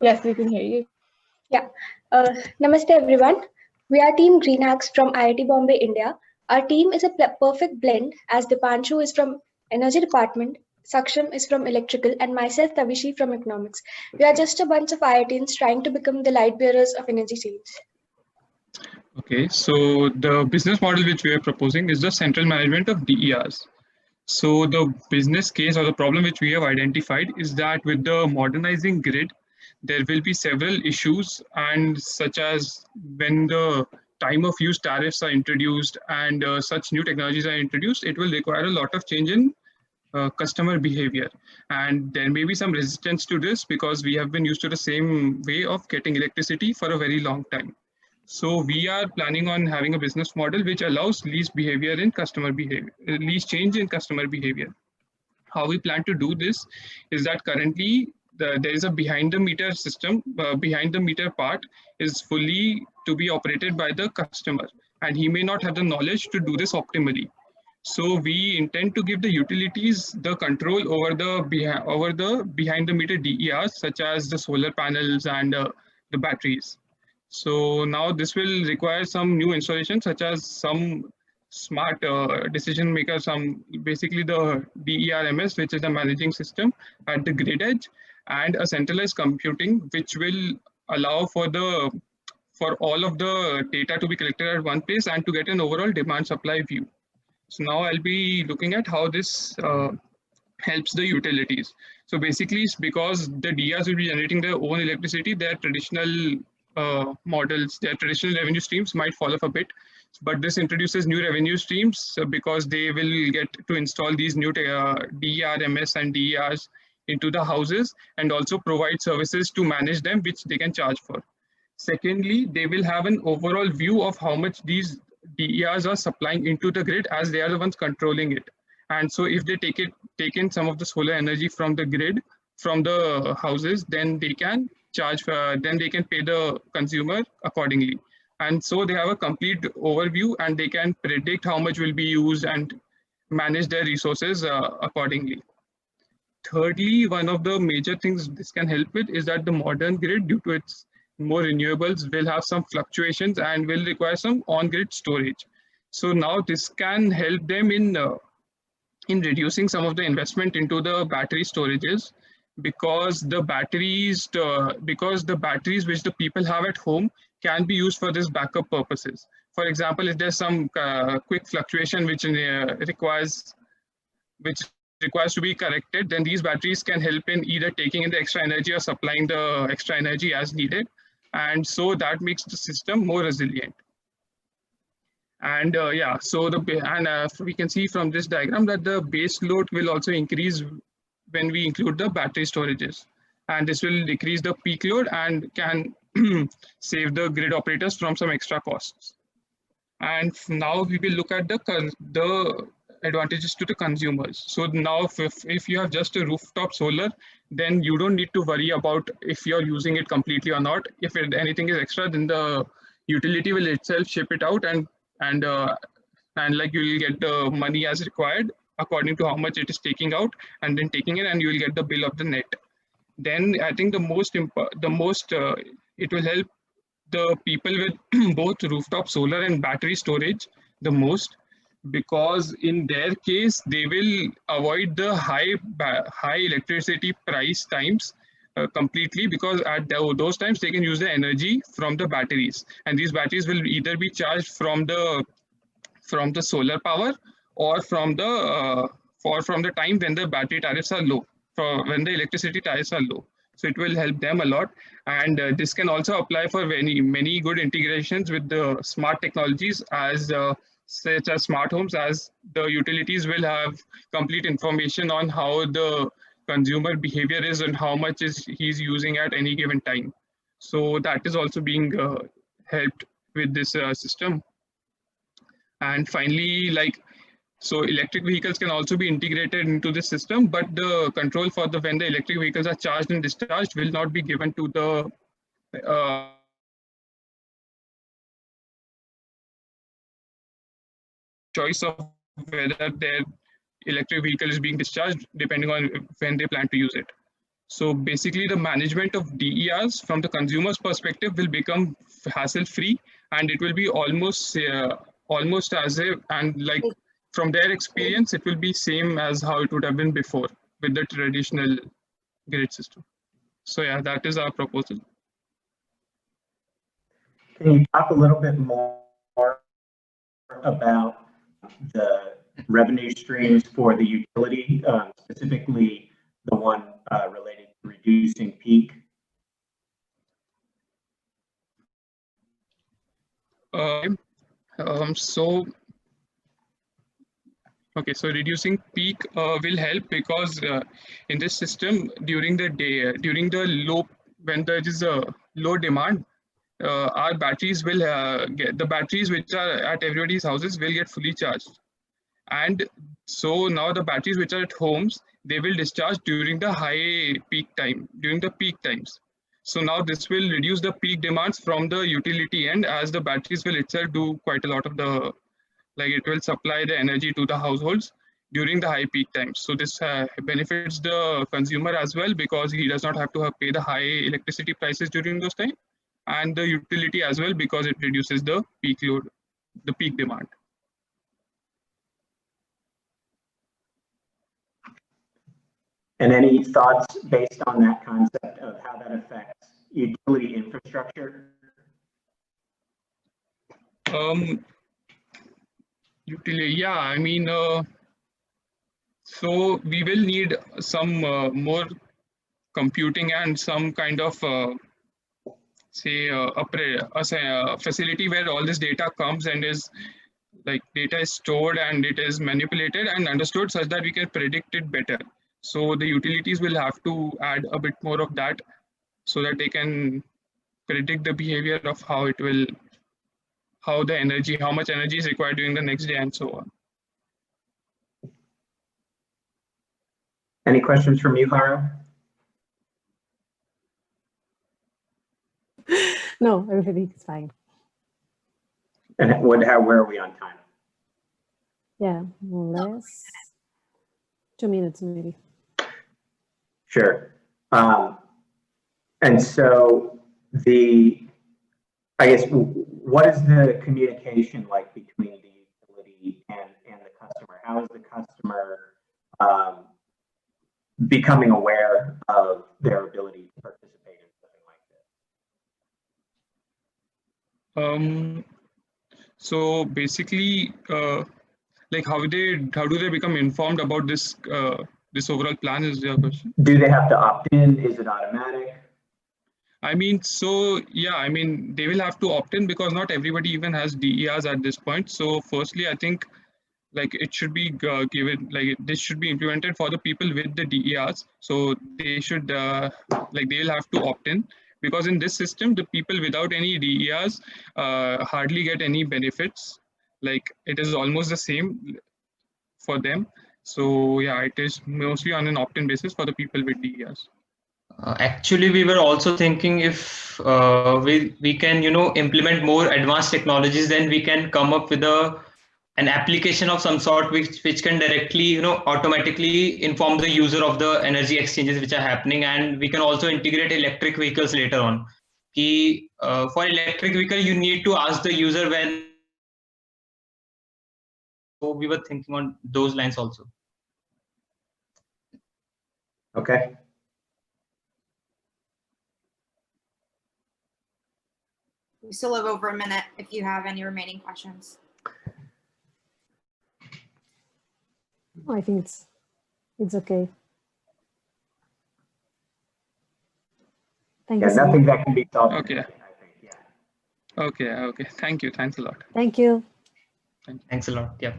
Yes, we can hear you. Yeah. Namaste everyone. We are Team GreenHacks from IIT Bombay, India. Our team is a perfect blend as Dipanshu is from Energy Department, Saksham is from Electrical, and myself Tavishi from Economics. We are just a bunch of IITians trying to become the light bearers of energy change. Okay, so the business model which we are proposing is the central management of DERs. So the business case or the problem which we have identified is that with the modernizing grid, there will be several issues, and such as when the time of use tariffs are introduced and such new technologies are introduced, it will require a lot of change in customer behavior. And there may be some resistance to this because we have been used to the same way of getting electricity for a very long time. So we are planning on having a business model which allows least behavior in customer behavior, least change in customer behavior. How we plan to do this is that currently there is a behind the meter system. Behind the meter part is fully to be operated by the customer, and he may not have the knowledge to do this optimally. So we intend to give the utilities the control over the behind the meter DERs, such as the solar panels and the batteries. So now this will require some new installations, such as some smart decision maker, some basically the DERMS, which is the managing system at the grid edge, and a centralized computing, which will allow for all of the data to be collected at one place and to get an overall demand supply view. So now I'll be looking at how this helps the utilities. So basically, it's because the DRs will be generating their own electricity, their traditional models, their traditional revenue streams might fall off a bit. But this introduces new revenue streams because they will get to install these new DERMS and DERs into the houses and also provide services to manage them, which they can charge for. Secondly, they will have an overall view of how much these DERs are supplying into the grid as they are the ones controlling it. And so if they take in some of the solar energy from the grid, from the houses, then they can then they can pay the consumer accordingly. And so they have a complete overview and they can predict how much will be used and manage their resources accordingly. Thirdly, one of the major things this can help with is that the modern grid, due to its more renewables, will have some fluctuations and will require some on-grid storage. So now this can help them in reducing some of the investment into the battery storages, because the batteries which the people have at home can be used for this backup purposes. For example, if there's some quick fluctuation which requires to be corrected, then these batteries can help in either taking in the extra energy or supplying the extra energy as needed. And so that makes the system more resilient. And yeah, so we can see from this diagram that the base load will also increase when we include the battery storages. And this will decrease the peak load and can save the grid operators from some extra costs. And now we will look at the advantages to the consumers. So now if you have just a rooftop solar, then you don't need to worry about if you're using it completely or not. If anything is extra, then the utility will itself ship it out, and like you will get the money as required according to how much it is taking out, and then taking it, and you will get the bill of the net. Then I think it will help the people with both rooftop solar and battery storage the most, because in their case they will avoid the high electricity price times completely, because at those times they can use the energy from the batteries, and these batteries will either be charged from the solar power or from the time when the battery tariffs are low, for when the electricity tariffs are low. So it will help them a lot. And this can also apply for many good integrations with the smart technologies, as such as smart homes, as the utilities will have complete information on how the consumer behavior is and how much is he's using at any given time. So that is also being helped with this system. And finally, so electric vehicles can also be integrated into the system, but the control for when the electric vehicles are charged and discharged will not be given to the choice of whether their electric vehicle is being discharged depending on when they plan to use it. So basically, the management of DERs from the consumer's perspective will become hassle-free, and it will be almost as if, and like from their experience, it will be same as how it would have been before with the traditional grid system. So yeah, that is our proposal. Can you talk a little bit more about the revenue streams for the utility, specifically the one related to reducing peak? So reducing peak will help because in this system during the day, during the low, when there is a low demand, our batteries will get the batteries which are at everybody's houses will get fully charged. And so now the batteries which are at homes, they will discharge during the high peak time, during the peak times. So now this will reduce the peak demands from the utility end, as the batteries will itself do quite a lot of the, like it will supply the energy to the households during the high peak times. So this benefits the consumer as well, because he does not have to pay the high electricity prices during those times, and the utility as well, because it reduces the peak load, the peak demand. And any thoughts based on that concept of how that affects utility infrastructure? Utility, yeah, I mean, so we will need some more computing and some kind of say a facility where all this data comes and is like data is stored and it is manipulated and understood such that we can predict it better. So the utilities will have to add a bit more of that so that they can predict the behavior of how it will, how the energy, how much energy is required during the next day and so on. Any questions from you, Haro? No, everything is fine. And where are we on time? Yeah, more or less 2 minutes maybe. Sure. And so I guess, what is the communication like between the utility and the customer? How is the customer becoming aware of their ability to participate in something like this? So basically, like how do they become informed about this this overall plan is your question? Do they have to opt in? Is it automatic? I mean, so yeah, I mean, they will have to opt in because not everybody even has DERs at this point. So firstly, I think like it should be given, like this should be implemented for the people with the DERs. So they should like they'll have to opt in, because in this system, the people without any DERs hardly get any benefits. Like it is almost the same for them. So yeah, it is mostly on an opt-in basis for the people with DERs. Actually, we were also thinking if we can implement more advanced technologies, then we can come up with an application of some sort which can directly automatically inform the user of the energy exchanges which are happening, and we can also integrate electric vehicles later on. For electric vehicle, you need to ask the user when. So we were thinking on those lines also. Okay. We still have over a minute if you have any remaining questions. I think it's okay. Thank you. Nothing that can be solved. Okay. I think, yeah. Okay. Thank you. Thanks a lot. Thank you. Thanks a lot. Yeah.